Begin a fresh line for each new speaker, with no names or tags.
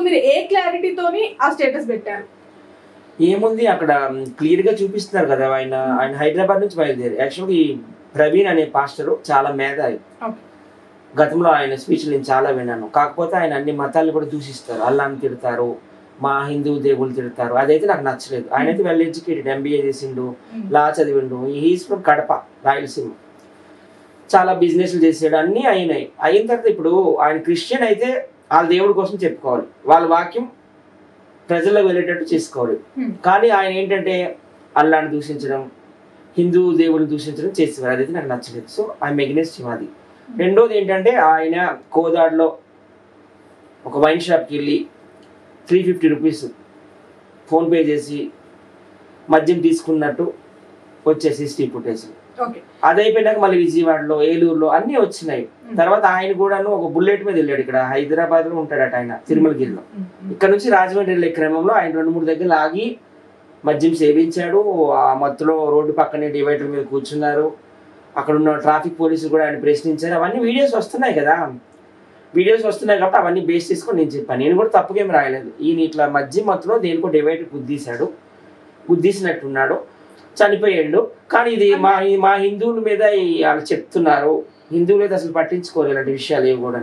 మీరు ఏ క్లారిటీతోని ఆ స్టేటస్ పెట్టారు?
ఏముంది అక్కడ క్లియర్ గా చూపిస్తున్నారు కదా, ఆయన హైదరాబాద్ నుంచి బయలుదేరి. యాక్చువల్గా ఈ ప్రవీణ్ అనే పాస్టరు చాలా మేధావి. గతంలో ఆయన స్పీచ్లు నేను చాలా విన్నాను. కాకపోతే ఆయన అన్ని మతాలను కూడా దూషిస్తారు. అల్లాని తిడతారు, మా హిందూ దేవుళ్ళు తిడతారు. అదైతే నాకు నచ్చలేదు. ఆయన అయితే వెల్ ఎడ్యుకేటెడ్, ఎంబీఏ చేసిండు, లా చదివిండు. He's from Kadapa, Rayalaseema. చాలా బిజినెస్లు చేసాడు, అన్నీ అయినాయి. అయిన తర్వాత ఇప్పుడు ఆయన క్రిస్టియన్ అయితే వాళ్ళ దేవుడి కోసం చెప్పుకోవాలి, వాళ్ళ వాక్యం ప్రజల్లోకి వెళ్ళేటట్టు చేసుకోవాలి. కానీ ఆయన ఏంటంటే అల్లాని దూషించడం, హిందూ దేవుడిని దూషించడం చేసేవారు. అదైతే నాకు నచ్చలేదు. So I'm against him. అది. రెండోది ఏంటంటే ఆయన కోదాడులో ఒక వైన్ షాప్కి వెళ్ళి 350 రూపీస్ ఫోన్పే చేసి మద్యం తీసుకున్నట్టు వచ్చేసి CCTV ఫుటేజ్. అది అయిపోయినాక మళ్ళీ విజయవాడలో, ఏలూరులో అన్నీ వచ్చినాయి. తర్వాత ఆయన కూడాను ఒక బుల్లెట్ మీద వెళ్ళాడు. ఇక్కడ హైదరాబాద్ లో ఉంటాడట ఆయన, తిరుమలగిరిలో. ఇక్కడ నుంచి రాజమండ్రి వెళ్ళే క్రమంలో ఆయన 2-3 దగ్గర ఆగి మద్యం సేవించాడు. ఆ మత్తులో రోడ్డు పక్కనే డివైడర్ మీద కూర్చున్నారు. అక్కడ ఉన్న ట్రాఫిక్ పోలీసులు కూడా ఆయన ప్రశ్నించారు. అవన్నీ వీడియోస్ వస్తున్నాయి కదా, వీడియోస్ వస్తున్నాయి కాబట్టి అవన్నీ బేస్ చేసుకొని నేను చెప్పాను. నేను కూడా తప్పుగేం రాయలేదు. ఈయన ఇట్లా మద్యం మత్తులో దేనికో డివైడర్ గుద్దేసినట్టున్నాడు, చనిపోయాడు. కానీ ఇది మా హిందువుల మీద వాళ్ళు చెప్తున్నారు. హిందువులు అయితే అసలు పట్టించుకోరు ఇలాంటి విషయాలు ఏవి కూడా.